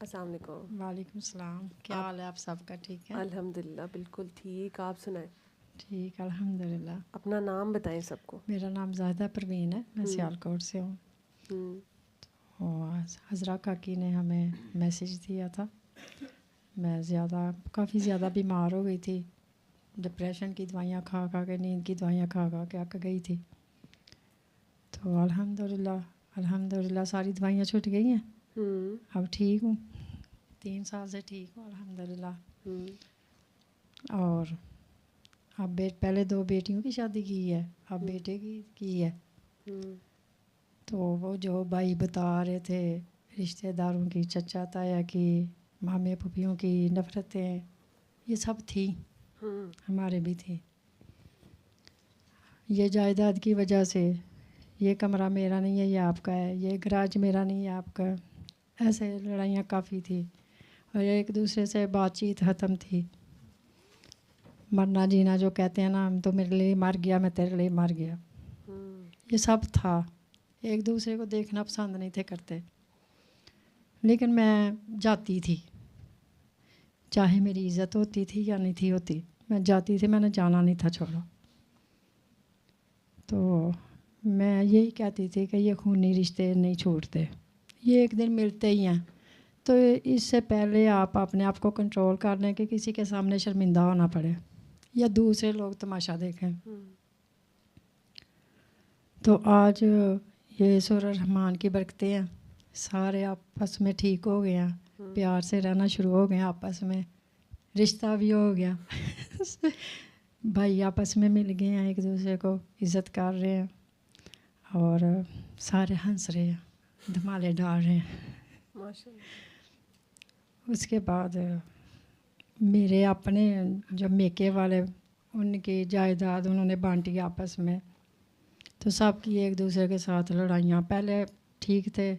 السلام علیکم. وعلیکم السلام. کیا حال ہے آپ سب کا؟ ٹھیک ہے الحمدللہ بالکل ٹھیک. آپ سنائیں؟ ٹھیک الحمدللہ. اپنا نام بتائیں سب کو. میرا نام زاہدہ پروین ہے، میں سیالکوٹ سے ہوں. اور حضرہ کاکی نے ہمیں میسیج دیا تھا. میں کافی زیادہ بیمار ہو گئی تھی، ڈپریشن کی دوائیاں کھا کھا کے، نیند کی دوائیاں کھا کھا کے اک گئی تھی. تو الحمدللہ ساری دوائیاں چھوٹ گئی ہیں. اب ٹھیک ہوں، 3 سال سے ٹھیک ہوں الحمدللہ. اور اب پہلے 2 بیٹیوں کی شادی کی ہے، اب بیٹے کی ہے. تو وہ جو بھائی بتا رہے تھے رشتہ داروں کی، چچا تایا کی، مامے پھوپھیوں کی نفرتیں، یہ سب تھی، ہمارے بھی تھی. یہ جائیداد کی وجہ سے، یہ کمرہ میرا نہیں ہے یہ آپ کا ہے، یہ گراج میرا نہیں ہے آپ کا، ایسے لڑائیاں کافی تھی. اور ایک دوسرے سے بات چیت ختم تھی. مرنا جینا جو کہتے ہیں نا، ہم تو میرے لیے مر گیا، میں تیرے لیے مر گیا، یہ سب تھا. ایک دوسرے کو دیکھنا پسند نہیں تھے کرتے، لیکن میں جاتی تھی، چاہے میری عزت ہوتی تھی یا نہیں تھی ہوتی، میں جاتی تھی، میں نے جانا نہیں تھا چھوڑو. تو میں یہی کہتی تھی کہ یہ خونی رشتے نہیں چھوٹتے، یہ ایک دن ملتے ہی ہیں. تو اس سے پہلے آپ اپنے آپ کو کنٹرول کر لیں کہ کسی کے سامنے شرمندہ ہونا پڑے یا دوسرے لوگ تماشا دیکھیں. تو آج یہ سورہ الرحمن کی برکتیں ہیں، سارے آپس میں ٹھیک ہو گئے ہیں، پیار سے رہنا شروع ہو گئے ہیں آپس میں، رشتہ بھی ہو گیا. بھائی آپس میں مل گئے ہیں، ایک دوسرے کو عزت کر رہے ہیں، اور سارے ہنس رہے ہیں، دھمالے ڈال رہے ہیں. اس کے بعد میرے اپنے جو میکے والے، ان کی جائیداد انہوں نے بانٹی آپس میں. تو سب کی ایک دوسرے کے ساتھ لڑائیاں، پہلے ٹھیک تھے،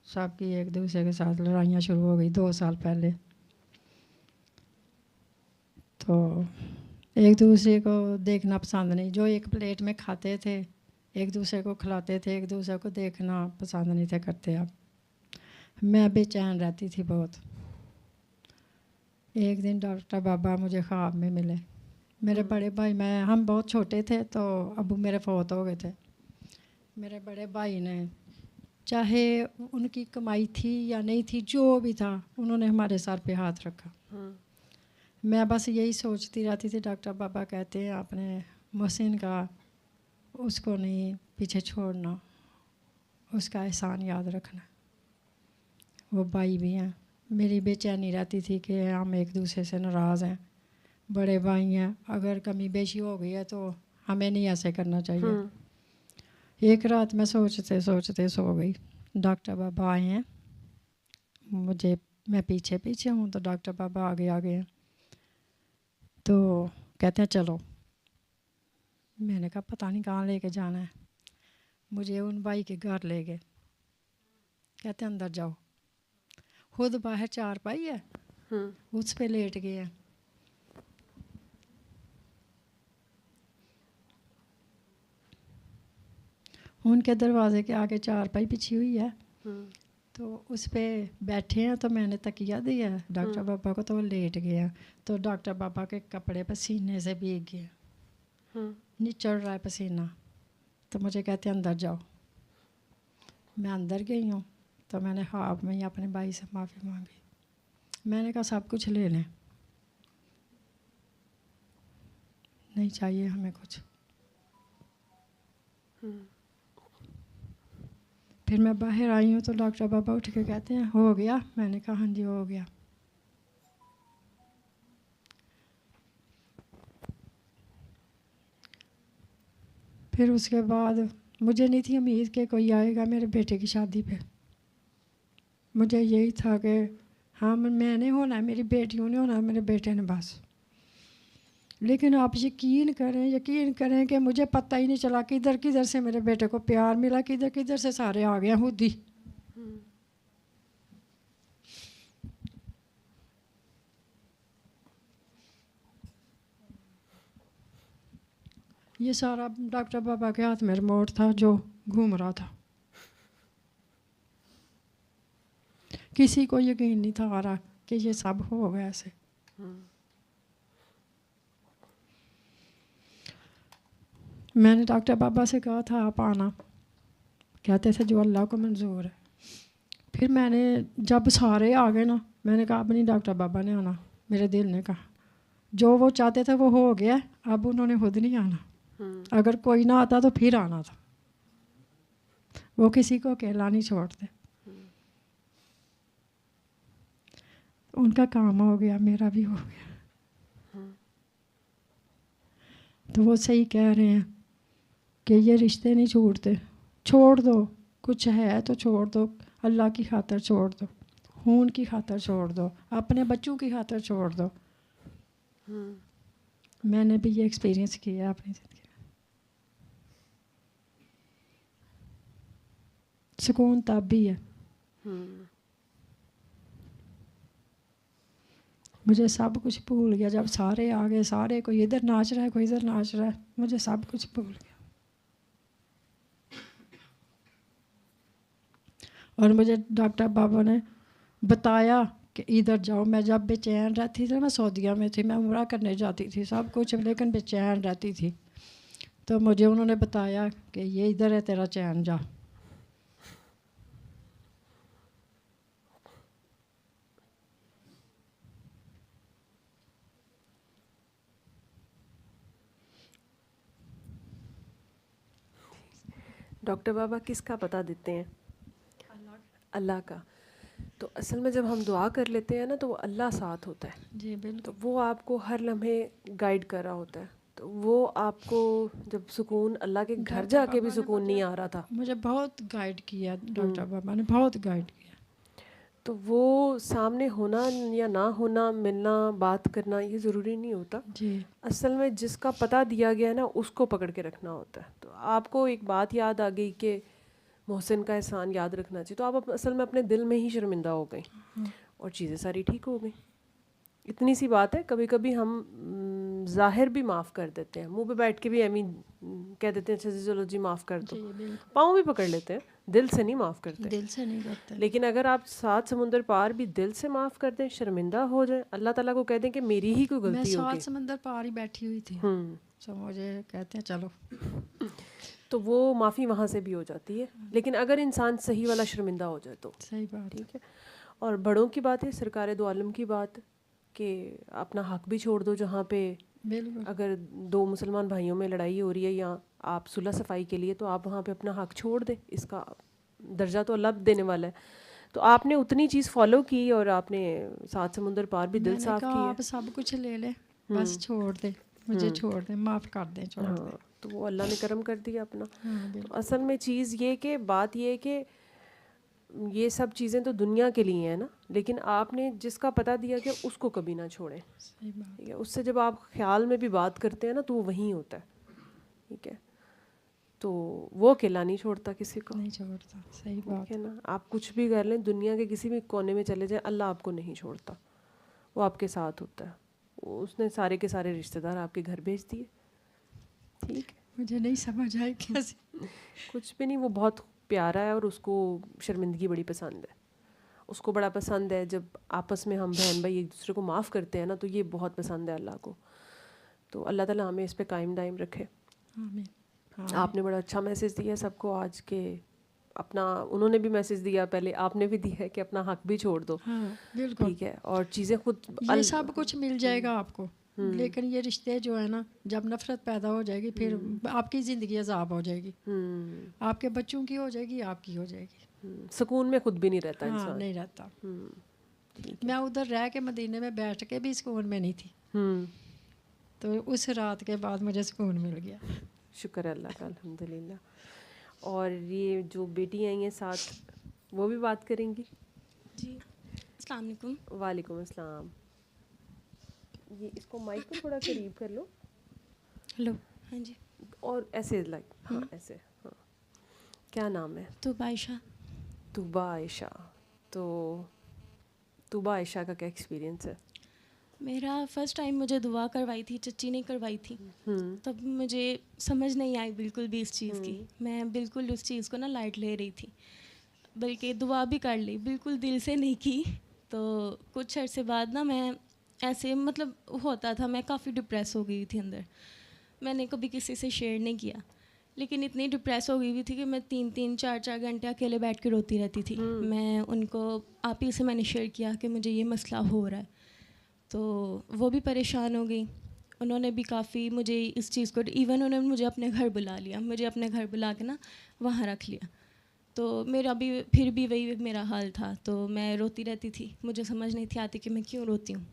سب کی ایک دوسرے کے ساتھ لڑائیاں شروع ہو گئی 2 سال پہلے. تو ایک دوسرے کو دیکھنا پسند نہیں، جو ایک پلیٹ میں کھاتے تھے ایک دوسرے کو کھلاتے تھے، ایک دوسرے کو دیکھنا پسند نہیں تھے کرتے. اب میں بے چین رہتی تھی بہت. ایک دن ڈاکٹر بابا مجھے خواب میں ملے. میرے بڑے بھائی، ہم بہت چھوٹے تھے تو ابو میرے فوت ہو گئے تھے. میرے بڑے بھائی نے، چاہے ان کی کمائی تھی یا نہیں تھی، جو بھی تھا، انہوں نے ہمارے سر پہ ہاتھ رکھا. میں بس یہی سوچتی رہتی تھی، ڈاکٹر بابا کہتے ہیں اپنے محسن کا، اس کو نہیں پیچھے چھوڑنا، اس کا احسان یاد رکھنا. وہ بھائی بھی ہیں. میری بے چینی رہتی تھی کہ ہم ایک دوسرے سے ناراض ہیں، بڑے بھائی ہیں، اگر کمی بیشی ہو گئی ہے تو ہمیں نہیں ایسے کرنا چاہیے. ایک رات میں سوچتے سوچتے سو گئی. ڈاکٹر بابا آئے ہیں، میں پیچھے پیچھے ہوں تو ڈاکٹر بابا آگے آگے ہیں. تو کہتے ہیں چلو. میں نے کہا پتہ نہیں کہاں لے کے جانا ہے. مجھے ان بھائی کے گھر لے گئے. کہتے ہیں اندر جاؤ. خود باہر 4 پائی ہے، اس پہ لیٹ گئے ہیں. ان کے دروازے کے آگے 4 پائی بچھی ہوئی ہے، تو اس پہ بیٹھے ہیں. تو میں نے تکیہ دیا ڈاکٹر بابا کو، تو وہ لیٹ گئے ہیں. تو ڈاکٹر بابا کے کپڑے پسینے سے بھیگ گئے، نچڑ رہا ہے پسینہ. تو مجھے کہتے ہیں اندر جاؤ. میں اندر گئی ہوں تو میں نے خواب میں ہی اپنے بھائی سے معافی مانگی. میں نے کہا سب کچھ لے لیں، نہیں چاہیے ہمیں کچھ. پھر میں باہر آئی ہوں تو ڈاکٹر بابا اٹھ کے کہتے ہیں ہو گیا. میں نے کہا ہاں جی ہو گیا. پھر اس کے بعد مجھے نہیں تھی امید کہ کوئی آئے گا میرے بیٹے کی شادی پہ. مجھے یہی تھا کہ ہاں میں نے ہونا ہے، میری بیٹیوں نے ہونا ہے، میرے بیٹے نے بس. لیکن آپ یقین کریں کہ مجھے پتہ ہی نہیں چلا کدھر کدھر سے میرے بیٹے کو پیار ملا، کدھر کدھر سے سارے آ گئے خود ہی. یہ سارا ڈاکٹر بابا کے ہاتھ میں ریموٹ تھا جو گھوم رہا تھا. کسی کو یقین نہیں تھا آ رہا کہ یہ سب ہوگا ایسے. میں نے ڈاکٹر بابا سے کہا تھا آپ آنا, کہتے تھے جو اللہ کو منظور ہے. پھر میں نے جب سارے آ گئے نا, میں نے کہا اب نہیں ڈاکٹر بابا نے آنا. میرے دل نے کہا جو وہ چاہتے تھے وہ ہو گیا, اب انہوں نے خود نہیں آنا. اگر کوئی نہ آتا تو پھر آنا تھا. وہ کسی کو اکیلا نہیں چھوڑتے. ان کا کام ہو گیا, میرا بھی ہو گیا. تو وہ صحیح کہہ رہے ہیں کہ یہ رشتے نہیں چھوڑتے. چھوڑ دو, کچھ ہے تو چھوڑ دو, اللہ کی خاطر چھوڑ دو, خون کی خاطر چھوڑ دو, اپنے بچوں کی خاطر چھوڑ دو. میں نے بھی یہ ایکسپیرینس کیا ہے اپنی زندگی میں. سکون تب بھی ہے. مجھے سب کچھ بھول گیا جب سارے آ گئے. سارے کوئی ادھر ناچ رہا ہے, کوئی ادھر ناچ رہا ہے, مجھے سب کچھ بھول گیا. اور مجھے ڈاکٹر بابا نے بتایا کہ ادھر جاؤ. میں جب بے چین رہتی تھی, میں سعودیہ میں تھی, میں عمرہ کرنے جاتی تھی, سب کچھ, لیکن بے چین رہتی تھی. تو مجھے انہوں نے بتایا کہ یہ ادھر ہے تیرا چین, جا. ڈاکٹر بابا کس کا پتہ دیتے ہیں؟ اللہ کا. تو اصل میں جب ہم دعا کر لیتے ہیں نا تو وہ اللہ ساتھ ہوتا ہے. جی بالکل. تو وہ آپ کو ہر لمحے گائیڈ کر رہا ہوتا ہے. تو وہ آپ کو جب سکون, اللہ کے گھر جا کے بھی سکون نہیں آ رہا تھا. مجھے بہت گائیڈ کیا ڈاکٹر بابا نے, بہت گائیڈ کیا. تو وہ سامنے ہونا یا نہ ہونا, ملنا, بات کرنا, یہ ضروری نہیں ہوتا. جی اصل میں جس کا پتہ دیا گیا ہے نا اس کو پکڑ کے رکھنا ہوتا ہے. تو آپ کو ایک بات یاد آ گئی کہ محسن کا احسان یاد رکھنا چاہیے, تو آپ اصل میں اپنے دل میں ہی شرمندہ ہو گئیں اور چیزیں ساری ٹھیک ہو گئیں. اتنی سی بات ہے. کبھی کبھی ہم ظاہر بھی معاف کر دیتے ہیں, منہ پہ بیٹھ کے بھی کہہ دیتے ہیں اچھا جی چلو جی معاف کر دو, پاؤں بھی پکڑ لیتے ہیں, دل سے نہیں معاف کرتے. دل سے نہیں کرتے. لیکن اگر آپ 7 سمندر پار بھی دل سے معاف کر دیں, شرمندہ ہو جائیں, اللہ تعالیٰ کو کہہ دیں کہ میری ہی کوئی غلطی ہوگی. میں 7 سمندر پار ہی بیٹھی ہوئی تھی, تو مجھے کہتے ہیں چلو, تو وہ معافی وہاں سے بھی ہو جاتی ہے. لیکن اگر انسان صحیح والا شرمندہ ہو جائے تو صحیح بات. ٹھیک ہے. اور بڑوں کی بات ہے, سرکار دو عالم کی بات, کہ اپنا حق بھی چھوڑ دو. جہاں پہ اگر 2 مسلمان بھائیوں میں لڑائی ہو رہی ہے یا آپ صلح صفائی کے لیے, تو آپ وہاں پہ اپنا حق چھوڑ دیں. اس کا درجہ تو اللہ دینے والا ہے. تو آپ نے اتنی چیز فالو کی اور آپ نے 7 سمندر پار بھی دل صاف کی. آپ سب کچھ لے لیں, بس چھوڑ دیں, مجھے چھوڑ دیں, معاف کر دیں, چھوڑ دیں. تو وہ اللہ نے کرم کر دیا اپنا. تو اصل میں چیز یہ کہ بات یہ کہ یہ سب چیزیں تو دنیا کے لیے ہیں نا, لیکن آپ نے جس کا پتہ دیا کہ اس کو کبھی نہ چھوڑیں. ٹھیک ہے. اس سے جب آپ خیال میں بھی بات کرتے ہیں نا تو وہ وہیں ہوتا ہے. ٹھیک ہے. تو وہ اکیلا نہیں چھوڑتا کسی کو, نہیں چھوڑتا. صحیح بات ہے نا. آپ کچھ بھی کر لیں, دنیا کے کسی بھی کونے میں چلے جائیں, اللہ آپ کو نہیں چھوڑتا, وہ آپ کے ساتھ ہوتا ہے. اس نے سارے کے سارے رشتہ دار آپ کے گھر بھیج دیے. ٹھیک ہے. مجھے نہیں سمجھ آئی کیسے. کچھ بھی نہیں, وہ بہت پیارا ہے اور اس کو شرمندگی بڑی پسند ہے. اس کو بڑا پسند ہے جب آپس میں ہم بہن بھائی ایک دوسرے کو معاف کرتے ہیں نا, تو یہ بہت پسند ہے اللہ کو. تو اللہ تعالیٰ ہمیں اس پہ قائم دائم رکھے. آمین. آپ نے بڑا اچھا میسیج دیا سب کو آج کے. اپنا انہوں نے بھی میسیج دیا, پہلے آپ نے بھی دیا ہے کہ اپنا حق بھی چھوڑ دو. بالکل. ٹھیک ہے. اور چیزیں خود یہ سب کچھ مل جائے گا آپ کو, لیکن یہ رشتے جو ہے نا, جب نفرت پیدا ہو جائے گی پھر آپ کی زندگی عذاب ہو جائے گی. آپ کے بچوں کی ہو جائے گی, آپ کی ہو جائے گی. سکون میں خود بھی نہیں رہتا انسان. نہیں رہتا. میں ادھر رہ کے مدینے میں بیٹھ کے بھی سکون میں نہیں تھی, تو اس رات کے بعد مجھے سکون مل گیا. شکر اللہ کا, الحمد للہ. اور یہ جو بیٹی آئی ہیں ساتھ, وہ بھی بات کریں گی. جی السلام علیکم. وعلیکم السلام. یہ اس کو مائک کو تھوڑا قریب کر لو. ہلو. ہاں جی. اور ایسے لائک, ہاں ایسے. ہاں. کیا نام ہے؟ طوبیٰ عائشہ. طوبیٰ عائشہ. تو طوبیٰ عائشہ کا کیا ایکسپیرینس ہے؟ میرا فرسٹ ٹائم مجھے دعا کروائی تھی, چچی نے کروائی تھی. تب مجھے سمجھ نہیں آئی بالکل بھی اس چیز کی. میں بالکل اس چیز کو نا لائٹ لے رہی تھی. بلکہ دعا بھی کر لی, بالکل دل سے نہیں کی. تو کچھ عرصے بعد نا میں ایسے مطلب ہوتا تھا, میں کافی ڈپریس ہو گئی تھی اندر. میں نے کبھی کسی سے شیئر نہیں کیا, لیکن اتنی ڈپریس ہو گئی ہوئی تھی کہ میں 3-3 4-4 گھنٹے اکیلے بیٹھ کے روتی رہتی تھی. میں ان کو آپ ہی سے میں نے شیئر کیا کہ مجھے یہ مسئلہ ہو رہا ہے, تو وہ بھی پریشان ہو گئی. انہوں نے بھی کافی مجھے اس چیز کو, ایون انہوں نے مجھے اپنے گھر بلا لیا, مجھے اپنے گھر بلا کے نا وہاں رکھ لیا. تو میرا بھی پھر بھی وہی میرا حال تھا, تو میں روتی رہتی تھی. مجھے سمجھ نہیں تھی آتی کہ میں کیوں روتی ہوں.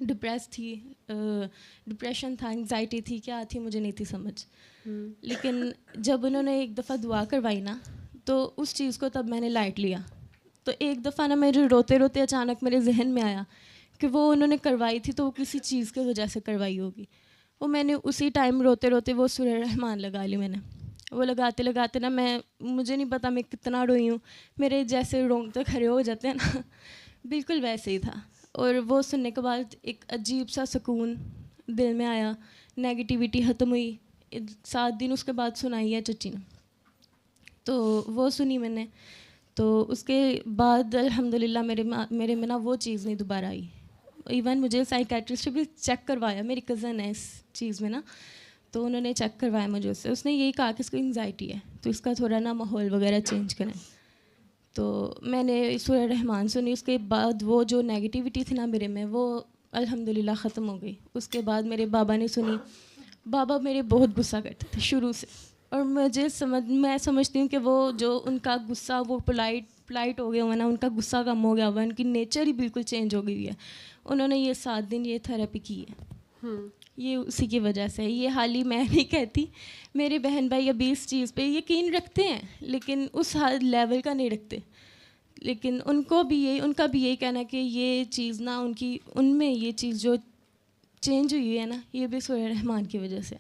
ڈپریس تھی, ڈپریشن تھا, انگزائٹی تھی, کیا تھی مجھے نہیں تھی سمجھ. لیکن جب انہوں نے ایک دفعہ دعا کروائی نا, تو اس چیز کو تب میں نے لائٹ لیا. تو ایک دفعہ نا میرے روتے روتے اچانک میرے ذہن میں آیا کہ وہ انہوں نے کروائی تھی تو وہ کسی چیز کی وجہ سے کروائی ہوگی. وہ میں نے اسی ٹائم روتے روتے وہ سورہ رحمان لگا لی میں نے. وہ لگاتے لگاتے نا مجھے نہیں پتا میں کتنا روئی ہوں. میرے جیسے رونگٹے کھڑے ہو جاتے ہیں نا, بالکل ویسے ہی تھا. اور وہ سننے کے بعد ایک عجیب سا سکون دل میں آیا, نیگیٹیوٹی ختم ہوئی. 7 دن اس کے بعد سنائی ہے چچی نے, تو وہ سنی میں نے. تو اس کے بعد الحمدللہ میرے میں نا وہ چیز نہیں دوبارہ آئی. ایون مجھے سائیکیٹرسٹ بھی چیک کروایا, میری کزن ہے اس چیز میں نا, تو انہوں نے چیک کروایا مجھے. اس نے یہی کہا کہ اس کو انگزائٹی ہے, تو اس کا تھوڑا نا ماحول وغیرہ چینج کریں. تو میں نے سورہ رحمان سنی. اس کے بعد وہ جو نیگیٹیوٹی تھی نا میرے میں, وہ الحمدللہ ختم ہو گئی. اس کے بعد میرے بابا نے سنی. بابا میرے بہت غصہ کرتے تھے شروع سے, اور میں سمجھتی ہوں کہ وہ جو ان کا غصہ وہ پلائٹ ہو گیا ہوا نا, ان کا غصہ کم ہو گیا ہوا, ان کی نیچر ہی بالکل چینج ہو گئی ہے. انہوں نے یہ 7 دن یہ تھراپی کی ہے, یہ اسی کی وجہ سے. یہ حال ہی میں نہیں کہتی, میرے بہن بھائی ابھی اس چیز پہ یقین رکھتے ہیں لیکن اس لیول کا نہیں رکھتے. لیکن ان کا بھی یہی کہنا ہے کہ یہ چیز نا ان میں یہ چیز جو چینج ہوئی ہے نا, یہ بھی سورہ رحمان کی وجہ سے.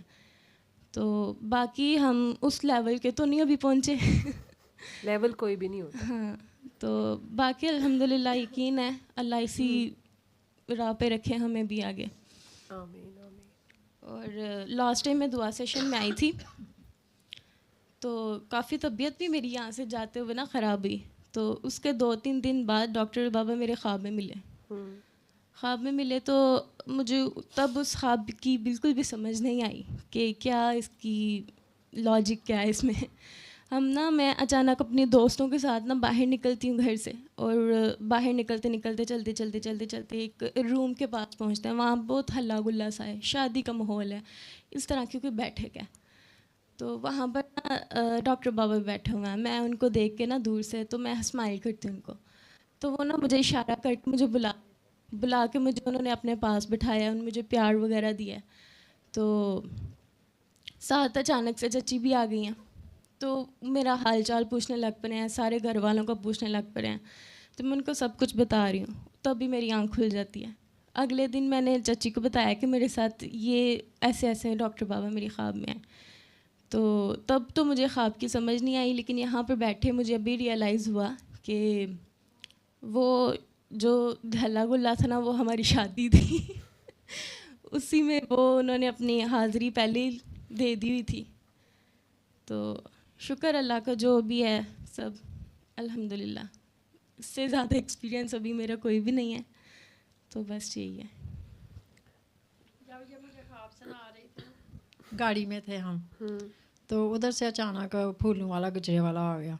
تو باقی ہم اس لیول کے تو نہیں ابھی پہنچے, لیول کوئی بھی نہیں ہوتا. ہاں, تو باقی الحمدللہ یقین ہے اللہ اسی راہ پہ رکھے ہمیں بھی آگے. آمین آمین. اور لاسٹ ٹائم میں دعا سیشن میں آئی تھی, تو کافی طبیعت بھی میری یہاں سے جاتے ہوئے نا خراب ہوئی. تو اس کے 2-3 دن بعد ڈاکٹر بابا میرے خواب میں ملے. تو مجھے تب اس خواب کی بالکل بھی سمجھ نہیں آئی کہ کیا اس کی لاجک کیا ہے اس میں. میں اچانک اپنی دوستوں کے ساتھ نا باہر نکلتی ہوں گھر سے, اور باہر نکلتے چلتے ایک روم کے پاس پہنچتے ہیں. وہاں بہت ہلا گلا سا ہے, شادی کا ماحول ہے, اس طرح کی کوئی بیٹھک ہے. تو وہاں پر ڈاکٹر بابا بیٹھے ہوئے ہیں. میں ان کو دیکھ کے نا دور سے, تو میں اسمائل کرتی ہوں ان کو. تو وہ نا مجھے اشارہ کر کے مجھے بلا کے مجھے انہوں نے اپنے پاس بٹھایا, انہوں نے مجھے پیار وغیرہ دیا. تو ساتھ اچانک سے چچی بھی آ گئی ہیں, تو میرا حال چال پوچھنے لگ پڑے ہیں, سارے گھر والوں کو پوچھنے لگ پڑے ہیں. تو میں ان کو سب کچھ بتا رہی ہوں, تب بھی میری آنکھ کھل جاتی ہے. اگلے دن میں نے چچی کو بتایا کہ میرے ساتھ یہ ایسے ڈاکٹر بابا میری خواب میں ہیں. تو تب تو مجھے خواب کی سمجھ نہیں آئی, لیکن یہاں پر بیٹھے مجھے ابھی ریئلائز ہوا کہ وہ جو ہلا گلا تھا نا وہ ہماری شادی تھی. اسی میں وہ انہوں نے اپنی حاضری پہلے ہی دے دی ہوئی تھی. تو شکر اللہ کا جو بھی ہے سب الحمدللہ. اس سے زیادہ ایکسپیرینس ابھی میرا کوئی بھی نہیں ہے, تو بس یہی ہے. جب یہ مجھے خواب سنا رہی تھی, گاڑی میں تھے ہم, تو ادھر سے اچانک پھولوں والا گجرے والا آ گیا.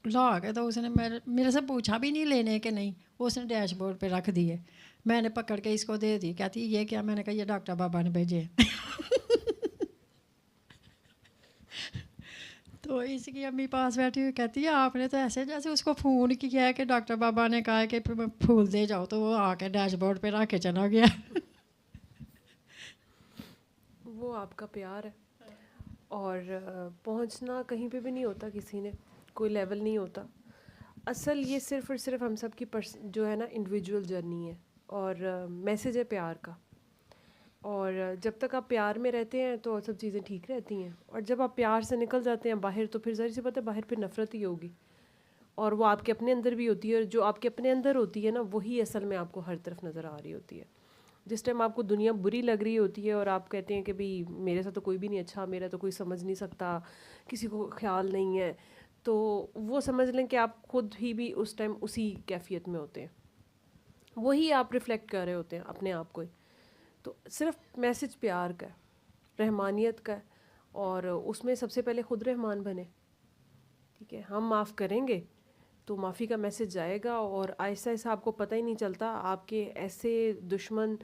لا کے تو اس نے میرے سے پوچھا بھی نہیں لینے کے نہیں, اس نے ڈیش بورڈ پہ رکھ دیے. میں نے پکڑ کے اس کو دے دی, کہتی یہ کیا؟ میں نے کہا یہ ڈاکٹر بابا نے بھیجے. تو اس کی امی پاس بیٹھی ہوئی کہتی ہے آپ نے تو ایسے جیسے اس کو فون کیا ہے کہ ڈاکٹر بابا نے کہا کہ پھول دے جاؤ, تو وہ آ کے ڈیش بورڈ پہ رکھ کے چلا گیا. وہ آپ کا پیار ہے, اور پہنچنا کہیں پہ بھی نہیں ہوتا, کسی نے کوئی لیول نہیں ہوتا. اصل یہ صرف اور صرف ہم سب کی جو ہے نا انڈیویجول جرنی ہے, اور میسیج ہے پیار کا. اور جب تک آپ پیار میں رہتے ہیں تو سب چیزیں ٹھیک رہتی ہیں, اور جب آپ پیار سے نکل جاتے ہیں باہر تو پھر ظاہر سی بات ہے باہر پھر نفرت ہی ہوگی, اور وہ آپ کے اپنے اندر بھی ہوتی ہے, اور جو آپ کے اپنے اندر ہوتی ہے نا وہی اصل میں آپ کو ہر طرف نظر آ رہی ہوتی ہے. جس ٹائم آپ کو دنیا بری لگ رہی ہوتی ہے اور آپ کہتے ہیں کہ بھئی میرے ساتھ تو کوئی بھی نہیں اچھا, میرا تو کوئی سمجھ نہیں سکتا, کسی کو خیال نہیں ہے, تو وہ سمجھ لیں کہ آپ خود ہی بھی اس ٹائم اسی کیفیت میں ہوتے ہیں, وہی آپ ریفلیکٹ کر رہے ہوتے ہیں اپنے آپ کو ہی. تو صرف میسج پیار کا ہے, رحمانیت کا ہے, اور اس میں سب سے پہلے خود رحمان بنے. ٹھیک ہے, ہم معاف کریں گے تو معافی کا میسج جائے گا, اور آہستہ آہستہ آپ کو پتہ ہی نہیں چلتا آپ کے ایسے دشمن,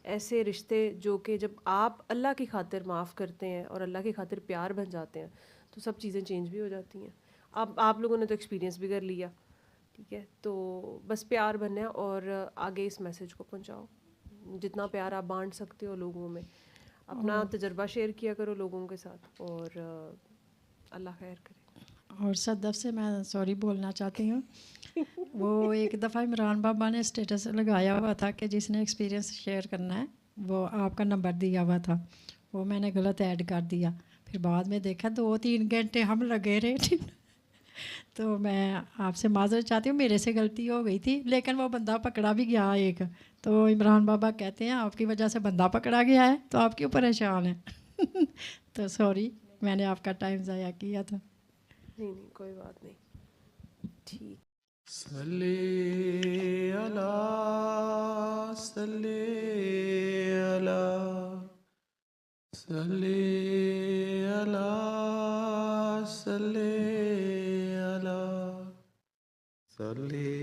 ایسے رشتے جو کہ جب آپ اللہ کی خاطر معاف کرتے ہیں اور اللہ کی خاطر پیار بن جاتے ہیں تو سب چیزیں چینج بھی ہو جاتی ہیں. اب آپ لوگوں نے تو ایکسپیرینس بھی کر لیا. ٹھیک ہے, تو بس پیار بننا ہے اور آگے اس میسج کو پہنچاؤ. جتنا پیار آپ بانٹ سکتے ہو لوگوں میں, اپنا تجربہ شیئر کیا کرو لوگوں کے ساتھ, اور اللہ خیر کرے. اور صدف سے میں سوری بولنا چاہتی ہوں. وہ ایک دفعہ عمران بابا نے اسٹیٹس لگایا ہوا تھا کہ جس نے ایکسپیرینس شیئر کرنا ہے وہ آپ کا نمبر دیا ہوا تھا, وہ میں نے غلط ایڈ کر دیا. پھر بعد میں دیکھا 2-3 گھنٹے ہم لگے رہے. تو میں آپ سے معذرت چاہتی ہوں, میرے سے غلطی ہو گئی تھی, لیکن وہ بندہ پکڑا بھی گیا ایک. تو عمران بابا کہتے ہیں آپ کی وجہ سے بندہ پکڑا گیا ہے تو آپ کیوں پریشان ہیں. تو سوری, میں نے آپ کا ٹائم ضائع کیا تھا. نہیں نہیں, کوئی بات نہیں. ٹھیک. صلی اللہ صلی اللہ صلی اللہ صلی اللہ صلی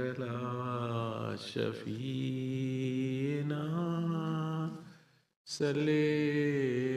اللہ شفیعنا صلی